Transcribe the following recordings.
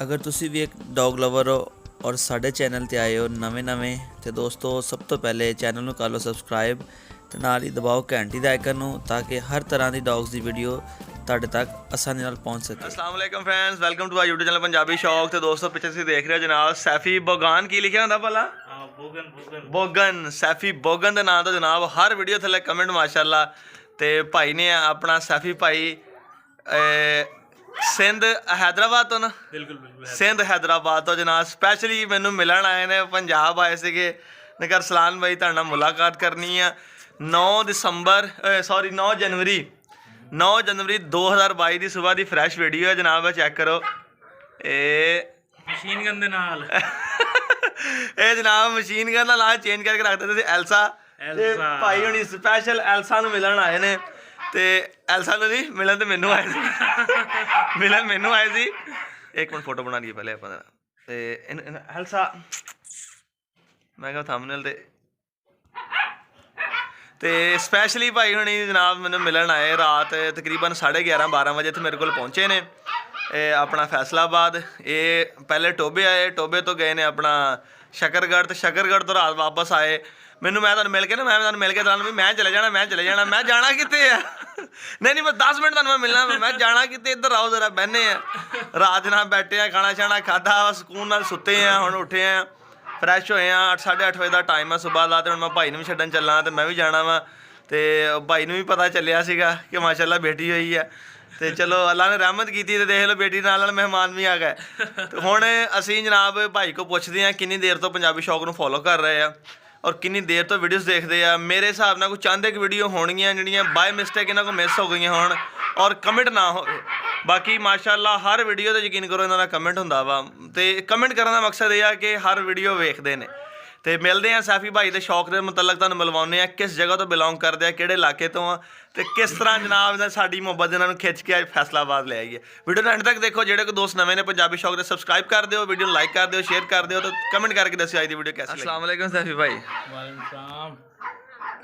ਅਗਰ ਤੁਸੀਂ ਵੀ ਇੱਕ ਡੌਗ ਲਵਰ ਹੋ ਔਰ ਸਾਡੇ ਚੈਨਲ ਤੇ ਆਏ ਹੋ ਨਵੇਂ ਤੇ ਦੋਸਤੋ ਸਭ ਤੋਂ ਪਹਿਲੇ ਚੈਨਲ ਨੂੰ ਕਰ ਲਓ ਸਬਸਕ੍ਰਾਈਬ ਤੇ ਨਾਲ ਹੀ ਦਬਾਓ ਘੰਟੀ ਦਾ ਆਈਕਨ ਨੂੰ ਤਾਂ ਕਿ ਹਰ ਤਰ੍ਹਾਂ ਦੀ ਡੌਗਸ ਦੀ ਵੀਡੀਓ ਤੁਹਾਡੇ ਤੱਕ ਆਸਾਨੀ ਨਾਲ ਪਹੁੰਚ ਸਕੇ। अस्सलाम वालेकुम friends, welcome to our YouTube channel Punjabi Shauq. तो दोस्तों पिछले ਤੁਸੀਂ देख रहे हो जनाब सैफी बोगान की लिखा ਹੁੰਦਾ ਭਲਾ बोगन सैफी बोगन ਦੇ ਨਾਂ ਤੋਂ जनाब हर वीडियो ਥੱਲੇ ਕਮੈਂਟ माशाल्लाह। ਤੇ ਭਾਈ ਨੇ ਆਪਣਾ ਸੈਫੀ ਭਾਈ ਸਿੰਧ हैदराबाद ਤੋਂ ਨਾ ਬਿਲकुल ਸਿੰਧ हैदराबाद ਤੋਂ ਜਨਾਬ ਸਪੈਸ਼ਲੀ ਮੈਨੂੰ ਮਿਲਣ ਆਏ ਨੇ, ਪੰਜਾਬ ਆਏ ਸੀਗੇ। ਨਗਰ ਸਲਾਨ ਭਾਈ ਤੁਹਾਡੇ ਨਾਲ ਮੁਲਾਕਾਤ ਕਰਨੀ ਆ 9 जनवरी 2022 ਦੀ ਸਵੇਰ ਦੀ ਫਰੈਸ਼ ਵੀਡੀਓ ਹੈ ਜਨਾਬ, ਚੈੱਕ ਕਰੋ। ਇਹ ਮਸ਼ੀਨ ਗਨ ਦੇ ਨਾਲ ਇਹ ਜਨਾਬ ਮਸ਼ੀਨ ਗਨ ਦਾ ਨਾਂ ਚੇਂਜ ਕਰਕੇ ਰੱਖ ਦਿੱਤਾ ਸੀ ਐਲਸਾ। ਤੇ ਭਾਈ ਹੁਣੀ ਸਪੈਸ਼ਲ ਐਲਸਾ ਨੂੰ ਮਿਲਣ ਆਏ ਨੇ। ਤੇ ਐਲਸਾ ਨੂੰ ਨਹੀਂ ਮਿਲਣ ਤੇ ਮੈਨੂੰ ਆਏ ਸੀ ਇੱਕ ਮਿੰਟ ਫੋਟੋ ਬਣਾ ਲਈਏ ਪਹਿਲੇ ਆਪਾਂ। ਤੇ ਐਲਸਾ ਮੈਂ ਕਿਹਾ ਥੰਬਨੇਲ ਤੇ ਸਪੈਸ਼ਲੀ ਭਾਈ ਹੁਣੀ ਜਨਾਬ ਮੈਨੂੰ ਮਿਲਣ ਆਏ ਰਾਤ ਤਕਰੀਬਨ 11:30-12 ਵਜੇ ਤੇ ਮੇਰੇ ਕੋਲ ਪਹੁੰਚੇ ਨੇ। ਇਹ ਆਪਣਾ ਫੈਸਲਾਬਾਦ, ਇਹ ਪਹਿਲੇ ਟੋਬੇ ਆਏ, ਟੋਬੇ ਤੋਂ ਗਏ ਨੇ ਆਪਣਾ ਸ਼ਕਰਗੜ੍ਹ, ਤੇ ਸ਼ਕਰਗੜ੍ਹ ਤੋਂ ਰਾਤ ਵਾਪਸ ਆਏ। ਮੈਂ ਤੁਹਾਨੂੰ ਮਿਲ ਕੇ ਤੁਹਾਨੂੰ ਵੀ ਮੈਂ ਚਲੇ ਜਾਣਾ ਮੈਂ ਜਾਣਾ ਕਿੱਥੇ ਆ ਨਹੀਂ ਬਸ 10 ਮਿੰਟ ਤੁਹਾਨੂੰ ਮੈਂ ਮਿਲਣਾ, ਮੈਂ ਜਾਣਾ ਕਿਤੇ, ਇੱਧਰ ਆਓ ਜ਼ਰਾ ਬਹਿਨੇ ਆ। ਰਾਤ ਨਾਲ ਬੈਠੇ ਆ, ਖਾਣਾ ਛਾਣਾ ਖਾਧਾ, ਸਕੂਨ ਨਾਲ ਸੁੱਤੇ ਆ, ਹੁਣ ਉੱਠੇ ਆ, ਫਰੈਸ਼ ਹੋਏ ਆ। 8-8:30 ਵਜੇ ਦਾ ਟਾਈਮ ਆ ਸੁਬਾਹ ਦਾ। ਤੇ ਹੁਣ ਮੈਂ ਭਾਈ ਨੂੰ ਵੀ ਛੱਡਣ ਚੱਲਾਂ ਤੇ ਮੈਂ ਵੀ ਜਾਣਾ ਵਾ। ਤੇ ਭਾਈ ਨੂੰ ਵੀ ਪਤਾ ਚੱਲਿਆ ਸੀਗਾ ਕਿ ਮਾਸ਼ਾਅੱਲਾ ਬੇਟੀ ਹੋਈ ਆ। ਤੇ ਚਲੋ ਅੱਲਾ ਨੇ ਰਹਿਮਤ ਕੀਤੀ ਤੇ ਦੇਖ ਲਓ ਬੇਟੀ ਨਾਲ ਮਹਿਮਾਨ ਵੀ ਆ ਗਏ। ਤੇ ਹੁਣ ਅਸੀਂ ਜਨਾਬ ਭਾਈ ਕੋ ਪੁੱਛਦੇ ਹਾਂ ਕਿੰਨੀ ਦੇਰ ਤੋਂ ਪੰਜਾਬੀ ਸ਼ੌਕ ਨੂੰ ਫੋਲੋ ਕਰ ਰਹੇ ਆ ਔਰ ਕਿੰਨੀ ਦੇਰ ਤੋਂ ਵੀਡੀਓਜ਼ ਦੇਖਦੇ ਆ। ਮੇਰੇ ਹਿਸਾਬ ਨਾਲ ਕੋਈ ਚੰਦ ਇੱਕ ਵੀਡੀਓ ਹੋਣਗੀਆਂ ਜਿਹੜੀਆਂ ਬਾਏ ਮਿਸਟੇਕ ਇਹਨਾਂ ਕੋਲ ਮਿਸ ਹੋ ਗਈਆਂ ਹੋਣ ਔਰ ਕਮੈਂਟ ਨਾ ਹੋਵੇ। ਬਾਕੀ ਮਾਸ਼ਾਅੱਲਾ ਹਰ ਵੀਡੀਓ 'ਤੇ ਯਕੀਨ ਕਰੋ ਇਹਨਾਂ ਦਾ ਕਮੈਂਟ ਹੁੰਦਾ ਵਾ। ਤੇ ਕਮੈਂਟ ਕਰਨ ਦਾ ਮਕਸਦ ਇਹ ਆ ਕਿ ਹਰ ਵੀਡੀਓ ਵੇਖਦੇ ਨੇ। ਤੇ ਮਿਲਦੇ ਆ ਸੈਫੀ ਭਾਈ ਦੇ ਸ਼ੌਕ ਦੇ ਮੁਤਲਕ, ਤੁਹਾਨੂੰ ਮਿਲਵਾਉਂਦੇ ਆ ਕਿਸ ਜਗ੍ਹਾ ਤੋਂ ਬਿਲੋਂਗ ਕਰਦੇ ਆ, ਕਿਹੜੇ ਇਲਾਕੇ ਤੋਂ ਆ, ਤੇ ਕਿਸ ਤਰ੍ਹਾਂ ਜਨਾਬ ਸਾਡੀ ਮੁਹੱਬਤ ਇਹਨਾਂ ਨੂੰ ਖਿੱਚ ਕੇ ਅੱਜ ਫੈਸਲਾਬਾਦ ਲੈ ਆਈਏ। ਵੀਡੀਓ ਨੂੰ ਐਂਡ ਤੱਕ ਦੇਖੋ। ਜਿਹੜੇ ਕੋਈ ਦੋਸਤ ਨਵੇਂ ਨੇ ਪੰਜਾਬੀ ਸ਼ੌਕ ਦੇ ਸਬਸਕ੍ਰਾਈਬ ਕਰ ਦਿਓ, ਵੀਡੀਓ ਨੂੰ ਲਾਈਕ ਕਰ ਦਿਓ, ਸ਼ੇਅਰ ਕਰ ਦਿਓ ਤੇ ਕਮੈਂਟ ਕਰਕੇ ਦੱਸਿਓ ਅੱਜ ਦੀ ਵੀਡੀਓ ਕੈਸੀ ਲੱਗੀ। अस्सलाम वालेकुम सैफी भाई। ਵਾਲੇਕੁਮ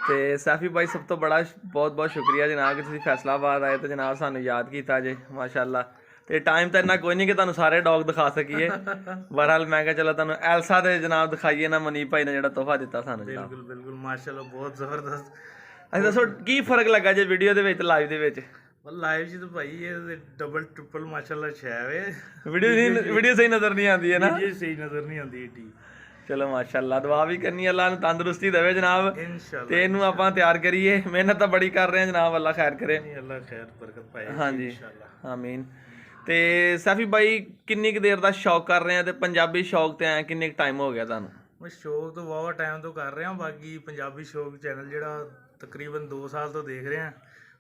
ਤੇ ਸੈਫੀ ਭਾਈ ਸਭ ਤੋਂ ਬੜਾ ਬਹੁਤ ਸ਼ੁਕਰੀਆ ਜਨਾਬ ਕਿ ਤੁਸੀਂ ਫੈਸਲਾਬਾਦ ਆਏ ਤੇ ਜਨਾਬ ਸਾਨੂੰ ਯਾਦ ਕੀਤਾ ਜੇ ਮਾਸ਼ਾਅੱਲਾ। ਤੇ ਟਾਈਮ ਤਾਂ ਇੰਨਾ ਕੋਈ ਨਹੀਂ ਕਿ ਤੁਹਾਨੂੰ ਸਾਰੇ ਡੌਗ ਦਿਖਾ ਸਕੀਏ। ਬਹਰਹਾਲ ਮੈਂ ਕਿਹਾ ਚਲੋ ਤੁਹਾਨੂੰ ਐਲਸਾ ਦੇ ਜਨਾਬ ਦਿਖਾਈਏ ਨਾ, ਮਨੀਪ ਭਾਈ ਨੇ ਜਿਹੜਾ ਤੋਹਫਾ ਦਿੱਤਾ ਸਾਨੂੰ ਜਨਾਬ। ਬਿਲਕੁਲ ਮਾਸ਼ਾਅੱਲਾ ਬਹੁਤ ਜ਼ਬਰਦਸਤ। ਅੱਛਾ ਦੱਸੋ ਕੀ ਫਰਕ ਲੱਗਾ ਜੇ ਵੀਡੀਓ ਦੇ ਵਿੱਚ ਲਾਈਵ ਦੇ ਵਿੱਚ? ਲਾਈਵ 'ਚ ਤਾਂ ਭਾਈ ਇਹ ਡਬਲ ਟ੍ਰਿਪਲ ਮਾਸ਼ਾਅੱਲਾ ਛੇ ਵੇ। ਵੀਡੀਓ ਸਹੀ ਨਜ਼ਰ ਨਹੀਂ ਆਉਂਦੀ ਹੈ ਨਾ, ਵੀਡੀਓ ਸਹੀ ਨਜ਼ਰ ਨਹੀਂ ਆਉਂਦੀ ਏਡੀ। ਚਲੋ ਮਾਸ਼ਾਅੱਲਾ ਦੁਆ ਵੀ ਕਰਨੀ ਅੱਲਾ ਨੂੰ ਤੰਦਰੁਸਤੀ ਦੇਵੇ ਜਨਾਬ। ਇਨਸ਼ਾਅੱਲਾ ਤੇ ਇਹਨੂੰ ਆਪਾਂ ਤਿਆਰ ਕਰੀਏ, ਮਿਹਨਤ ਤਾਂ ਬੜੀ ਕਰ ਰਹੇ ਹਾਂ ਜਨਾਬ, ਅੱਲਾ ਖੈਰ ਕਰੇ। ਅੱਲਾ ਖੈਰ ਬਰਕਤ ਪਾਏ ਹਾਂਜੀ ਇਨਸ਼ਾਅੱਲਾ ਆਮੀਨ। ਤੇ ਸੈਫੀ ਭਾਈ ਕਿੰਨੀ ਕੁ ਦੇਰ ਦਾ ਸ਼ੌਕ ਕਰ ਰਹੇ ਆ ਤੇ ਪੰਜਾਬੀ ਸ਼ੌਕ ਤੇ ਆਇਆ ਕਿੰਨੇ ਕੁ ਟਾਈਮ ਹੋ ਗਿਆ ਤੁਹਾਨੂੰ? ਮੈਂ ਸ਼ੌਕ ਤੋਂ ਵਾਵਾ ਟਾਈਮ ਤੋਂ ਕਰ ਰਿਹਾ। ਬਾਕੀ ਪੰਜਾਬੀ ਸ਼ੌਕ ਚੈਨਲ ਜਿਹੜਾ ਤਕਰੀਬਨ 2 ਸਾਲ ਤੋਂ ਦੇਖ ਰਿਹਾ।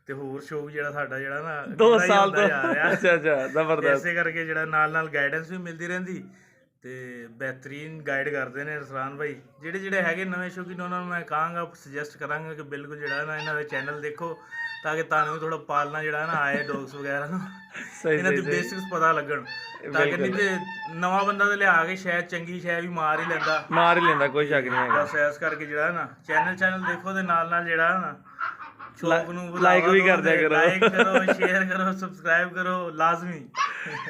ਤੇ ਹੋਰ ਸ਼ੌਕ ਜਿਹੜਾ ਸਾਡਾ ਜਿਹੜਾ ਨਾ 2 ਸਾਲ ਤੋਂ ਅੱਛਾ ਜ਼ਬਰਦਸਤ। ਇਸੇ ਕਰਕੇ ਜਿਹੜਾ ਨਾਲ ਗਾਈਡੈਂਸ ਵੀ ਮਿਲਦੀ ਰਹਿੰਦੀ ਤੇ ਬਿਹਤਰੀਨ ਗਾਈਡ ਕਰਦੇ ਨੇ ਰਸਲਾਨ ਭਾਈ। ਜਿਹੜੇ ਹੈਗੇ ਨਵੇਂ ਸ਼ੌਕੀਨ ਉਹਨਾਂ ਨੂੰ ਮੈਂ ਕਹਾਂਗਾ, ਸੁਜੈਸਟ ਕਰਾਂਗਾ ਕਿ ਬਿਲਕੁਲ ਜਿਹੜਾ ਨਾ ਇਹਨਾਂ ਦਾ ਚੈਨਲ ਦੇਖੋ ਤਾਂ ਕਿ ਤੁਹਾਨੂੰ ਵੀ ਥੋੜਾ ਪਾਲਣਾ ਜਿਹੜਾ ਨਾ ਆਏ ਡੌਗਸ ਵਗੈਰਾ ਨੂੰ, ਇਹਨਾਂ ਦੀ ਬੇਸਿਕਸ ਪਤਾ ਲੱਗਣ। ਤਾਂ ਕਿ ਨਹੀਂ ਤੇ ਨਵਾਂ ਬੰਦਾ ਤੇ ਲਿਆ ਕੇ ਸ਼ਾਇਦ ਚੰਗੀ ਸ਼ਾਇਦ ਵੀ ਮਾਰ ਹੀ ਲੈਂਦਾ, ਕੋਈ ਸ਼ੱਕ ਨਹੀਂ ਹੈਗਾ। ਬਸ ਇਸ ਕਰਕੇ ਜਿਹੜਾ ਨਾ ਚੈਨਲ ਦੇਖੋ ਤੇ ਨਾਲ ਜਿਹੜਾ ਨਾ ਸ਼ੌਕ ਨੂੰ ਲਾਈਕ ਵੀ ਕਰ ਦਿਆ ਕਰੋ, ਲਾਈਕ ਕਰੋ, ਸ਼ੇਅਰ ਕਰੋ, ਸਬਸਕ੍ਰਾਈਬ ਕਰੋ ਲਾਜ਼ਮੀ।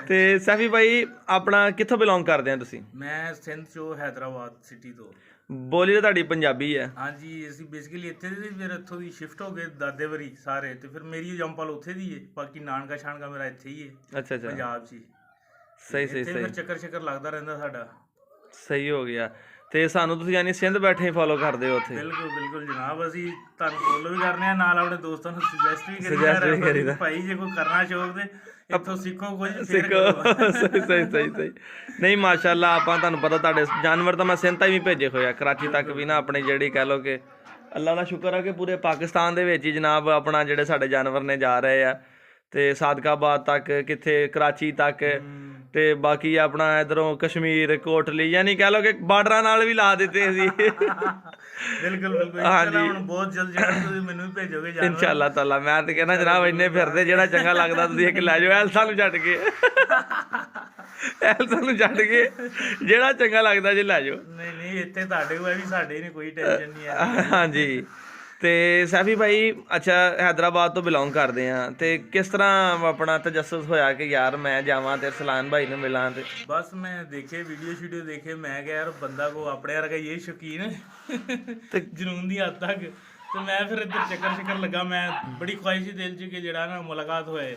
ਤੇ ਸੈਫੀ ਭਾਈ ਆਪਣਾ ਕਿੱਥੋਂ ਬਿਲੋਂਗ ਕਰਦੇ ਆ ਤੁਸੀਂ? ਮੈਂ ਸਿੰਧ ਚੋਂ ਹੈਦਰਾਬਾਦ ਸਿਟੀ ਤੋਂ। ਬੋਲੀ ਤਾਂ ਤੁਹਾਡੀ ਪੰਜਾਬੀ ਹੈ? ਹਾਂਜੀ ਅਸੀਂ ਬੇਸਿਕਲੀ ਇੱਥੇ ਦੇ, ਫਿਰ ਇੱਥੋਂ ਦੀ ਸ਼ਿਫਟ ਹੋ ਗਏ ਦਾਦੇ ਵਰੀ ਸਾਰੇ। ਤੇ ਫਿਰ ਮੇਰੀ ਜੰਪਲ ਉੱਥੇ ਦੀ ਹੈ, ਬਾਕੀ ਨਾਨਕਾ ਛਾਨਕਾ ਮੇਰਾ ਇੱਥੇ ਹੀ ਹੈ ਅੱਛਾ ਪੰਜਾਬ 'ਚ ਹੀ। ਸਹੀ ਫਿਰ ਚੱਕਰ ਲੱਗਦਾ ਰਹਿੰਦਾ ਸਾਡਾ। ਸਹੀ ਹੋ ਗਿਆ। ਤੇ ਸਾਨੂੰ ਤੁਸੀਂ ਯਾਨੀ ਸਿੰਧ ਬੈਠੇ ਫੋਲੋ ਕਰਦੇ ਹੋ ਉੱਥੇ? ਬਿਲਕੁਲ ਜਨਾਬ, ਅਸੀਂ ਤੁਹਾਨੂੰ ਫੋਲੋ ਵੀ ਕਰਨੇ ਆ, ਨਾਲ ਆਪਣੇ ਦੋਸਤਾਂ ਨੂੰ ਸੁਜੈਸਟ ਵੀ ਕਰੀਦਾ ਭਾਈ ਜੇ ਕੋਈ ਕਰਨਾ ਸ਼ੌਕ ਤੇ ਇੱਥੋਂ ਸਿੱਖੋ ਕੁਝ ਸਹੀ। ਨਹੀਂ ਮਾਸ਼ਾਅੱਲਾ ਆਪਾਂ ਤੁਹਾਨੂੰ ਪਤਾ ਤੁਹਾਡੇ ਜਾਨਵਰ ਤਾਂ ਮੈਂ ਸਿੰਧ ਤੱਕ ਵੀ ਭੇਜੇ ਹੋਏ ਆ, ਕਰਾਚੀ ਤੱਕ ਵੀ ਨਾ, ਆਪਣੇ ਜਿਹੜੀ ਕਹਿ ਲਓ ਕਿ ਅੱਲਾ ਦਾ ਸ਼ੁਕਰ ਆ ਕਿ ਪੂਰੇ ਪਾਕਿਸਤਾਨ ਦੇ ਵਿੱਚ ਹੀ ਜਨਾਬ ਆਪਣਾ ਜਿਹੜੇ ਸਾਡੇ ਜਾਨਵਰ ਨੇ ਜਾ ਰਹੇ ਆ। ਤੇ ਸਾਦਕਾਬਾਦ ਤੱਕ, ਕਿੱਥੇ ਕਰਾਚੀ ਤੱਕ, ਤੇ ਬਾਕੀ ਆਪਣਾ ਇਧਰੋਂ ਕਸ਼ਮੀਰ, ਕੋਟਲੀ, ਯਾਨੀ ਕਹਿ ਲਓ ਕਿ ਬਾਰਡਰਾਂ ਨਾਲ ਵੀ ਲਾ ਦਿੱਤੇ ਸੀ। ਬਿਲਕੁਲ ਹਾਂਜੀ ਹੁਣ ਬਹੁਤ ਜਲਦ ਜਿਹੜਾ ਤੁਸੀਂ ਮੈਨੂੰ ਵੀ ਭੇਜੋਗੇ ਜਾਨਵਰ ਇਨਸ਼ਾਅੱਲਾ ਤਾਲਾ। ਮੈਂ ਤੇ ਕਹਿੰਦਾ ਜਨਾਬ ਇੰਨੇ ਫਿਰਦੇ, ਜਿਹੜਾ ਚੰਗਾ ਲੱਗਦਾ ਤੁਸੀਂ ਇੱਕ ਲੈ ਜਾਓ, ਐਲਸਾ ਨੂੰ ਛੱਡ ਕੇ ਜਿਹੜਾ ਚੰਗਾ ਲੱਗਦਾ ਜੇ ਲੈ ਜਾਓ। ਨਹੀਂ ਇੱਥੇ ਤੁਹਾਡੇ ਕੋਲ ਵੀ ਸਾਡੇ ਨਹੀਂ, ਕੋਈ ਟੈਨਸ਼ਨ ਨਹੀਂ ਹੈ। ਹਾਂਜੀ ਤੇ ਸੈਫੀ ਭਾਈ ਅੱਛਾ ਹੈਦਰਾਬਾਦ ਤੋਂ ਬਿਲੋਂਗ ਕਰਦੇ ਆ ਤੇ ਕਿਸ ਤਰ੍ਹਾਂ ਆਪਣਾ ਤਜੱਸਸ ਹੋਇਆ ਕਿ ਯਾਰ ਮੈਂ ਜਾਵਾਂ ਤੇ ਅਰਸਲਾਨ ਭਾਈ ਨੂੰ ਮਿਲਾਂ ਤੇ ਬਸ ਮੈਂ ਦੇਖੇ ਵੀਡੀਓ ਦੇਖੇ, ਮੈਂ ਕਿਹਾ ਯਾਰ ਬੰਦਾ ਕੋ ਆਪਣੇ ਵਰਗਾ ਇਹ ਸ਼ੌਕੀਨ ਤੇ ਜਨੂਨ ਦੀ ਹੱਦ ਤੱਕ। ਤੇ ਮੈਂ ਫਿਰ ਇੱਧਰ ਚੱਕਰ ਲੱਗਾ, ਮੈਂ ਬੜੀ ਖੁਆਇਸ਼ ਸੀ ਦਿਲ 'ਚ ਕਿ ਜਿਹੜਾ ਨਾ ਮੁਲਾਕਾਤ ਹੋਏ।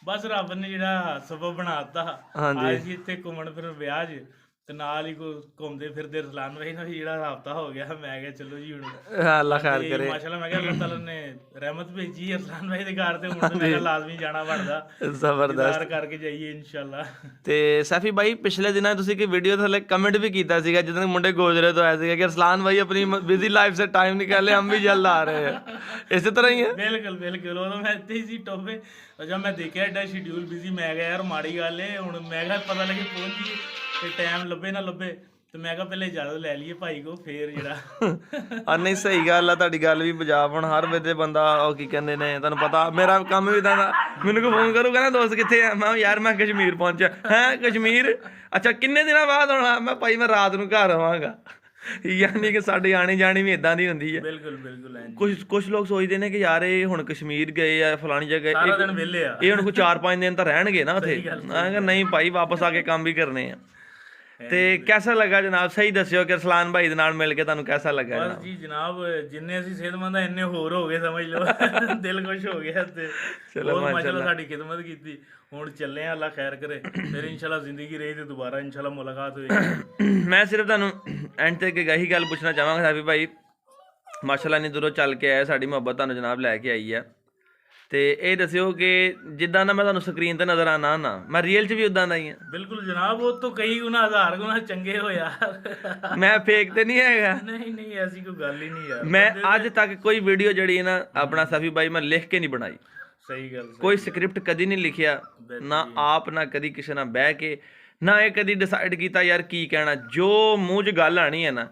ਬਸ ਰੱਬ ਨੇ ਜਿਹੜਾ ਸਬਬ ਬਣਾਤਾ, ਆਏ ਸੀ ਇੱਥੇ ਘੁੰਮਣ ਫਿਰ ਵਿਆਹ 'ਚ ਤੇ ਨਾਲ ਹੀ ਘੁੰਮਦੇ ਫਿਰਦੇ ਅਰਸਲਾਨ ਭਾਈ ਨਾਲ ਜਿਹੜਾ ਰਾਬਤਾ ਹੋ ਗਿਆ। ਮੈਂ ਕਿਹਾ ਚਲੋ ਜੀ ਹੁਣ ਅੱਲਾ ਖੈਰ ਕਰੇ। ਮਾਸ਼ਾਅੱਲਾ ਮੈਂ ਕਿਹਾ ਅੱਲਾਹ ਤਾਲਾ ਨੇ ਰਹਿਮਤ ਭੇਜੀ ਅਰਸਲਾਨ ਭਾਈ ਦੇ ਘਰ ਤੇ ਹੁਣ ਤਾਂ ਮੈਂ ਕਿਹਾ ਲਾਜ਼ਮੀ ਜਾਣਾ ਬਣਦਾ, ਜ਼ਬਰਦਸਤ ਕਰਕੇ ਜਾਈਏ ਇਨਸ਼ਾਅੱਲਾ। ਤੇ ਸੈਫੀ ਭਾਈ ਪਿਛਲੇ ਦਿਨਾਂ ਤੁਸੀਂ ਕਿ ਵੀਡੀਓ ਥੱਲੇ ਕਮੈਂਟ ਵੀ ਕੀਤਾ ਸੀਗਾ ਜਦੋਂ ਮੁੰਡੇ ਗੋਜਰੇ ਤੋਂ ਆਏ ਸੀਗਾ ਕਿ ਅਰਸਲਾਨ ਭਾਈ ਆਪਣੀ ਬਿਜ਼ੀ ਲਾਈਫ ਸੇ ਟਾਈਮ ਨਿਕਾਲੇ, हम भी जल्द आ रहे हैं। ਇਸੇ ਤਰ੍ਹਾਂ ਹੀ ਹੈ। ਬਿਲਕੁਲ ਉਦੋਂ ਮੈਂ ਇੱਥੇ ਹੀ ਸੀ ਟੋਬੇ। ਜਦ ਮੈਂ ਦੇਖਿਆ ਐਡਾ ਸ਼ਡਿਊਲ ਬਿਜ਼ੀ, ਮੈਂ ਕਿਹਾ ਯਾਰ ਮਾੜੀ ਗੱਲ ਏ। ਹੁਣ ਮੈਂ ਕਿਹਾ ਪਤਾ ਲੱਗੇ ਪਹੁੰਚ ਜੀ ਤੇ ਟਾਈਮ ਲੱਭੇ ਨਾ ਲੱਭੇ, ਤੇ ਮੈਂ ਕਿਹਾ ਪਹਿਲੇ ਇਜਾਜ਼ਤ ਲੈ ਲਈਏ ਭਾਈ ਕੋ ਫੇਰ ਜਿਹੜਾ ਆ ਨਹੀਂ ਸਹੀ ਗੱਲ ਆ ਤੁਹਾਡੀ ਗੱਲ ਵੀ ਪੰਜਾਬ। ਹੁਣ ਹਰ ਵੇਲੇ ਬੰਦਾ ਉਹ ਕੀ ਕਹਿੰਦੇ ਨੇ ਤੁਹਾਨੂੰ ਪਤਾ ਮੇਰਾ ਕੰਮ ਵੀ ਇਦਾਂ ਦਾ, ਮੈਨੂੰ ਕੋਈ ਫੋਨ ਕਰੂਗਾ ਨਾ ਦੋਸਤ ਕਿੱਥੇ ਆ, ਮੈਂ ਯਾਰ ਮੈਂ ਕਸ਼ਮੀਰ ਪਹੁੰਚਿਆ। ਹੈ ਕਸ਼ਮੀਰ? ਅੱਛਾ ਕਿੰਨੇ ਦਿਨਾਂ ਬਾਅਦ ਆਉਣਾ? ਮੈਂ ਭਾਈ ਮੈਂ ਰਾਤ ਨੂੰ ਘਰ ਆਵਾਂਗਾ। ਯਾਨੀ ਕਿ ਸਾਡੀ ਆਣੀ ਜਾਣੀ ਵੀ ਇਦਾਂ ਦੀ ਹੁੰਦੀ ਹੈ। ਬਿਲਕੁਲ ਕੁਝ ਲੋਕ ਸੋਚਦੇ ਨੇ ਕਿ ਯਾਰ ਇਹ ਹੁਣ ਕਸ਼ਮੀਰ ਗਏ ਆ ਫਲਾਣੀ ਜਗ੍ਹਾ, ਸਾਰਾ ਦਿਨ ਵਿਹਲੇ ਆ, ਇਹ ਹੁਣ ਕੋਈ 4-5 ਦਿਨ ਤਾਂ ਰਹਿਣਗੇ ਨਾ ਉੱਥੇ। ਮੈਂ ਕਿਹਾ ਨਹੀਂ ਭਾਈ ਵਾਪਸ ਆ ਕੇ ਕੰਮ ਵੀ ਕਰਨੇ ਆ। ਤੇ ਕਿਹਦਾ ਲੱਗਾ ਜਨਾਬ? ਸਹੀ ਦੱਸਿਓ ਕਿ ਅਰਸਲਾਨ ਭਾਈ ਦੇ ਨਾਲ ਮਿਲ ਕੇ ਤੁਹਾਨੂੰ ਕਿਹਦਾ ਲੱਗਾ? ਬਸ ਜੀ ਜਨਾਬ, ਜਿੰਨੇ ਅਸੀਂ ਸਿਹਤਮੰਦ ਆ ਇੰਨੇ ਹੋਰ ਹੋ ਗਏ, ਸਮਝ ਲਓ। ਦਿਲ ਖੁਸ਼ ਹੋ ਗਿਆ ਤੇ ਚਲੋ ਮਾਸ਼ਾਅੱਲਾ ਸਾਡੀ ਖਿਦਮਤ ਕੀਤੀ। ਹੁਣ ਚੱਲੇ ਆ, ਅੱਲਾ ਖੈਰ ਕਰੇ, ਫਿਰ ਇਨਸ਼ਾਅੱਲਾ ਜ਼ਿੰਦਗੀ ਰਹੀ ਤੇ ਦੁਬਾਰਾ ਇਨਸ਼ਾਅੱਲਾ ਮੁਲਾਕਾਤ ਹੋਏਗੀ। ਮੈਂ ਸਿਰਫ ਤੁਹਾਨੂੰ ਐਂਡ ਤੇ ਇਹੀ ਗੱਲ ਪੁੱਛਣਾ ਚਾਹਾਂਗਾ ਸਾਫੀ ਭਾਈ, ਮਾਸ਼ਾਅੱਲਾ ਇੰਨੀ ਦੂਰੋਂ ਚੱਲ ਕੇ ਆਏ, ਸਾਡੀ ਮੁਹੱਬਤ ਤੁਹਾਨੂੰ ਜਨਾਬ ਲੈ ਕੇ ਆਈ ਆ। ਤੇ ਇਹ ਦੱਸਿਓ ਕਿ ਜਿੱਦਾਂ ਦਾ ਮੈਂ ਤੁਹਾਨੂੰ ਸਕਰੀਨ ਤੇ ਨਜ਼ਰ ਆਣਾ ਨਾ, ਮੈਂ ਰੀਅਲ 'ਚ ਵੀ ਉਦਾਂ ਦਾ ਹੀ ਹਾਂ? ਬਿਲਕੁਲ ਜਨਾਬ, ਉਹ ਤੋਂ ਕਈ ਗੁਣਾ ਹਜ਼ਾਰ ਗੁਣਾ ਚੰਗੇ ਹੋ ਯਾਰ। ਮੈਂ ਫੇਕ ਤੇ ਨਹੀਂ ਹੈਗਾ? ਨਹੀਂ ਐਸੀ ਕੋਈ ਗੱਲ ਹੀ ਨਹੀਂ ਯਾਰ। ਮੈਂ ਅੱਜ ਤੱਕ ਕੋਈ ਵੀਡੀਓ ਜਿਹੜੀ ਨਾ ਆਪਣਾ ਸਾਫੀ ਭਾਈ ਮੈਂ ਲਿਖ ਕੇ ਨਹੀਂ ਬਣਾਈ। ਸਹੀ ਗੱਲ। ਕੋਈ ਸਕ੍ਰਿਪਟ ਕਦੀ ਨਹੀਂ ਲਿਖਿਆ ਨਾ ਆਪ, ਨਾ ਕਦੀ ਕਿਸੇ ਨਾਲ ਬਹਿ ਕੇ, ਨਾ ਇਹ ਕਦੀ ਡਿਸਾਈਡ ਕੀਤਾ ਯਾਰ ਕੀ ਕਹਿਣਾ। ਜੋ ਮੂੰਹ 'ਚ ਗੱਲ ਆਣੀ ਹੈ ਨਾ,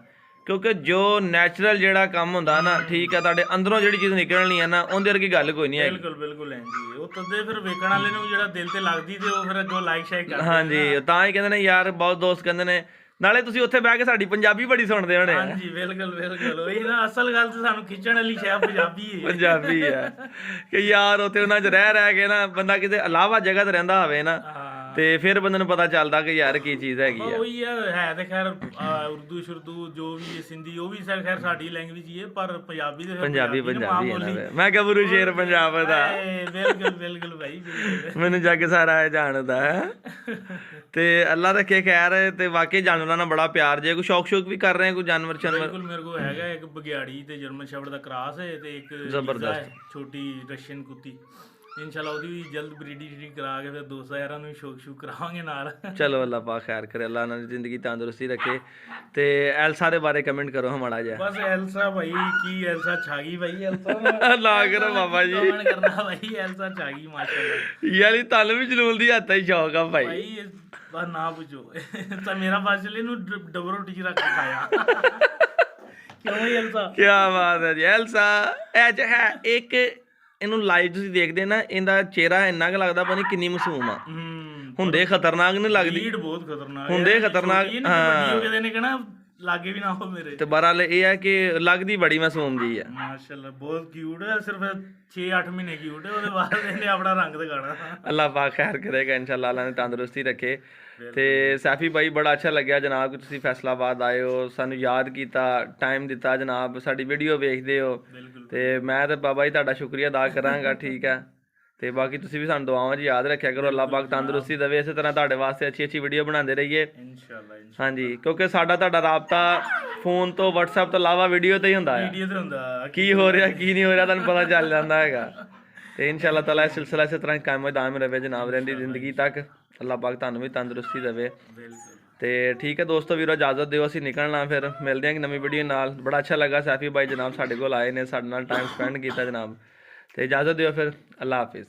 ਕਿਉਂਕਿ ਜੋ ਨੈਚੁਰਲ ਜਿਹੜਾ ਕੰਮ ਹੁੰਦਾ ਨਾ, ਠੀਕ ਹੈ, ਤੁਹਾਡੇ ਅੰਦਰੋਂ ਜਿਹੜੀ ਚੀਜ਼ ਨਿਕਲਣੀ ਹੈ ਨਾ, ਉਹਦੇ ਵਰਗੀ ਗੱਲ ਕੋਈ ਨਹੀਂ ਹੈ। ਬਿਲਕੁਲ ਜੀ, ਉਹ ਤਦੇ ਫਿਰ ਵੇਖਣ ਵਾਲੇ ਨੂੰ ਜਿਹੜਾ ਦਿਲ ਤੇ ਲੱਗਦੀ ਤੇ ਉਹ ਫਿਰ ਅੱਗੋਂ ਲਾਈਕ ਸ਼ੇਅਰ ਕਰਦੇ। ਹਾਂਜੀ, ਤਾਂ ਹੀ ਕਹਿੰਦੇ ਨੇ ਯਾਰ, ਬਹੁਤ ਦੋਸਤ ਕਹਿੰਦੇ ਨੇ। ਨਾਲੇ ਤੁਸੀਂ ਉੱਥੇ ਬਹਿ ਕੇ ਸਾਡੀ ਪੰਜਾਬੀ ਬੜੀ ਸੁਣਦੇ ਹੋਣੇ। ਹਾਂਜੀ ਬਿਲਕੁਲ ਉਹੀ ਨਾ, ਅਸਲ ਗੱਲ ਤੇ ਸਾਨੂੰ ਖਿੱਚਣ ਵਾਲੀ ਸ਼ਾਇਦ ਪੰਜਾਬੀ ਹੈ ਕਿ ਯਾਰ ਉੱਥੇ ਉਹਨਾਂ 'ਚ ਰਹਿ ਕੇ ਨਾ ਬੰਦਾ ਕਿਤੇ ਇਲਾਵਾ ਜਗ੍ਹਾ ਤੇ ਰਹਿੰਦਾ ਹੋਵੇ ਨਾ, ਤੇ ਫਿਰ ਬੰਦੇ ਨੂੰ ਪਤਾ ਚੱਲਦਾ ਕਿ ਯਾਰ ਕੀ ਚੀਜ਼ ਹੈਗੀ ਆ। ਉਹੀ ਹੈ ਤੇ ਖੈਰ ਉਰਦੂ ਸ਼ੁਰਦੂ ਜੋ ਵੀ ਸਿੰਧੀ ਉਹ ਵੀ ਖੈਰ ਸਾਡੀ ਲੈਂਗੁਏਜ ਹੀ ਹੈ, ਪਰ ਪੰਜਾਬੀ ਦੇ ਪੰਜਾਬੀ ਹੈ ਨਾ। ਮੈਂ ਕਿਹਾ ਗੁਰੂ ਸ਼ੇਰ ਪੰਜਾਬ ਦਾ। ਬਿਲਕੁਲ ਭਾਈ, ਮੈਨੂੰ ਜੱਗ ਸਾਰਾ ਜਾਣਦਾ ਹੈ। ਤੇ ਅੱਲਾ ਰੱਖੇ ਖੈਰ। ਤੇ ਵਾਕਈ ਜਾਨਵਰਾਂ ਨਾਲ ਬੜਾ ਪਿਆਰ ਜੇ। ਕੋਈ ਸ਼ੌਕ ਵੀ ਕਰ ਰਹੇ ਕੋਈ ਜਾਨਵਰ ਸ਼ਾਨਵਰ? ਬਿਲਕੁਲ ਮੇਰੇ ਕੋਲ ਹੈਗਾ ਇੱਕ ਬਗਿਆੜੀ ਤੇ ਜਰਮਨ ਸ਼ੈਫਰਡ ਦਾ ਕ੍ਰਾਸ ਹੈ, ਤੇ ਇੱਕ ਜ਼ਬਰਦਸਤ ਛੋਟੀ ਰਸ਼ੀਅਨ ਕੁੱਤੀ। ਇਨਸ਼ਾਅੱਲਾ ਉਹਦੀ ਵੀ ਜਲਦ ਬਰੀਡਿੰਗ ਕਰਾ ਕੇ ਫਿਰ ਦੋਸਤਾਂ ਯਾਰਾਂ ਨੂੰ ਸ਼ੌਕ ਕਰਾਵਾਂਗੇ ਨਾਲ। ਚਲੋ ਅੱਲਾ ਪਾਕ ਖੈਰ ਕਰੇ, ਅੱਲਾ ਉਹਨਾਂ ਦੀ ਜ਼ਿੰਦਗੀ ਤੰਦਰੁਸਤੀ ਰੱਖੇ। ਤੇ ਐਲਸਾ ਦੇ ਬਾਰੇ ਕਮੈਂਟ ਕਰੋ ਹਮਾੜਾ ਜਿਹਾ। ਬਸ ਐਲਸਾ ਭਾਈ ਕੀ, ਐਲਸਾ ਛਾਗੀ ਭਾਈ, ਐਲਸਾ ਨਾ ਕਰੋ ਬਾਬਾ ਜੀ, ਕਮੈਂਟ ਕਰਨਾ ਭਾਈ, ਐਲਸਾ ਛਾਗੀ ਮਾਸ਼ਾਅੱਲਾ। ਯਾਲੀ ਤੁਹਾਨੂੰ ਵੀ ਜਨੂਲ ਦੀ ਹੱਥ ਹੀ ਸ਼ੌਕ ਆ ਭਾਈ। ਭਾਈ ਬਸ ਨਾ ਪੁੱਛੋ, ਤਾਂ ਮੇਰਾ ਬਾਸ਼ਲੇ ਨੂੰ ਡਬਲ ਰੋਟੀ ਚ ਰੱਖ ਕੇ ਖਾਇਆ। ਕਿਉਂ ਐਲਸਾ? ਕੀ ਬਾਤ ਹੈ ਜੀ। ਐਲਸਾ ਇਹ ਹੈ ਇੱਕ, ਇਹਨੂੰ ਲਾਈਵ ਤੁਸੀਂ ਦੇਖਦੇ ਨਾ, ਇਹਦਾ ਚਿਹਰਾ ਇੰਨਾ ਕੁ ਲੱਗਦਾ ਪਤਾ ਨਹੀਂ ਕਿੰਨੀ ਮਾਸੂਮ ਆ। ਹੁੰਦੇ ਖਤਰਨਾਕ ਨਹੀਂ ਲੱਗਦੀ? ਬਹੁਤ ਖਤਰਨਾਕ ਹੁੰਦੇ ਖਤਰਨਾਕ। ਹਾਂ ਵੀਡੀਓ ਨੇ ਕਹਿਣਾ ਲਾਗੇ ਵੀ ਨਾ ਹੋ ਮੇਰੇ। ਤੇ ਬਹਰਾਲ ਇਹ ਹੈ ਕਿ ਲੱਗਦੀ ਬੜੀ ਮਾਸੂਮ ਜੀ ਆ। ਮਾਸ਼ਾਅੱਲਾ ਬਹੁਤ ਕਿਊਟ ਹੈ, ਸਿਰਫ 6-8 ਮਹੀਨੇ ਕਿਊਟ ਹੈ, ਉਹਦੇ ਬਾਅਦ ਇਹਨੇ ਆਪਣਾ ਰੰਗ ਦਿਖਾਣਾ। ਅੱਲਾਹ ਪਾਕ ਖੈਰ ਕਰੇਗਾ ਇਨਸ਼ਾਅੱਲਾ, ਅੱਲਾਹ ਨੇ ਤੰਦਰੁਸਤੀ ਰੱਖੇ। ਤੇ ਸੈਫੀ ਭਾਈ ਬੜਾ ਅੱਛਾ ਲੱਗਿਆ ਜਨਾਬ ਕਿ ਤੁਸੀਂ ਫੈਸਲਾਬਾਦ ਆਏ ਹੋ, ਸਾਨੂੰ ਯਾਦ ਕੀਤਾ, ਟਾਈਮ ਦਿੱਤਾ ਜਨਾਬ, ਸਾਡੀ ਵੀਡੀਓ ਵੇਖਦੇ ਹੋ। ਤੇ ਮੈਂ ਤੇ ਬਾਬਾ ਜੀ ਤੁਹਾਡਾ ਸ਼ੁਕਰੀਆ ਅਦਾ ਕਰਾਂਗਾ, ਠੀਕ ਹੈ। ਤੇ ਬਾਕੀ ਤੁਸੀਂ ਵੀ ਸਾਨੂੰ ਦੁਆਵਾਂ 'ਚ ਯਾਦ ਰੱਖਿਆ ਕਰੋ। ਅੱਲਾਹ ਪਾਕ ਤੰਦਰੁਸਤੀ ਦੇਵੇ, ਇਸੇ ਤਰ੍ਹਾਂ ਤੁਹਾਡੇ ਵਾਸਤੇ ਅੱਛੀ ਵੀਡੀਓ ਬਣਾਉਂਦੇ ਰਹੀਏ ਇਨਸ਼ਾਅੱਲਾ। ਹਾਂਜੀ, ਕਿਉਂਕਿ ਸਾਡਾ ਤੁਹਾਡਾ ਰਾਬਤਾ ਫੋਨ ਤੋਂ WhatsApp ਤੋਂ ਇਲਾਵਾ ਵੀਡੀਓ ਤੇ ਹੀ ਹੁੰਦਾ ਹੈ। ਵੀਡੀਓ ਤੇ ਹੁੰਦਾ ਕੀ ਹੋ ਰਿਹਾ ਕੀ ਨਹੀਂ ਹੋ ਰਿਹਾ ਤੁਹਾਨੂੰ ਪਤਾ ਚੱਲ ਜਾਂਦਾ ਹੈਗਾ। ਤੇ ਇਨਸ਼ਾਅੱਲਾ ਤਾਲਾ ਇਹ ਸਿਲਸਿਲਾ ਇਸੇ ਤਰ੍ਹਾਂ ਕਾਇਮ ਦਾਇਮ ਰਹੇ ਜਨਾਬ, ਰਹਿੰਦੀ ਜ਼ਿੰਦਗੀ ਤੱਕ। ਅੱਲਾਹ ਪਾਕ ਤੁਹਾਨੂੰ ਵੀ ਤੰਦਰੁਸਤੀ ਦੇਵੇ। ਤੇ ਠੀਕ ਹੈ ਦੋਸਤੋ, ਵੀਰੋ ਇਜਾਜ਼ਤ ਦਿਓ, ਅਸੀਂ ਨਿਕਲਣਾ, ਫਿਰ ਮਿਲਦੇ ਹਾਂ ਇੱਕ ਨਵੀਂ ਵੀਡੀਓ ਨਾਲ। ਬੜਾ ਅੱਛਾ ਲੱਗਾ ਸੈਫੀ ਭਾਈ ਜਨਾਬ ਸਾਡੇ ਕੋਲ ਆਏ ਨੇ, ਸਾਡੇ ਨਾਲ ਟਾਈਮ ਸਪੈਂਡ ਕੀਤਾ ਜਨਾਬ। ਤੇ ਇਜਾਜ਼ਤ ਦਿਓ ਫਿਰ, ਅੱਲਾਹ ਹਾਫਿਜ਼।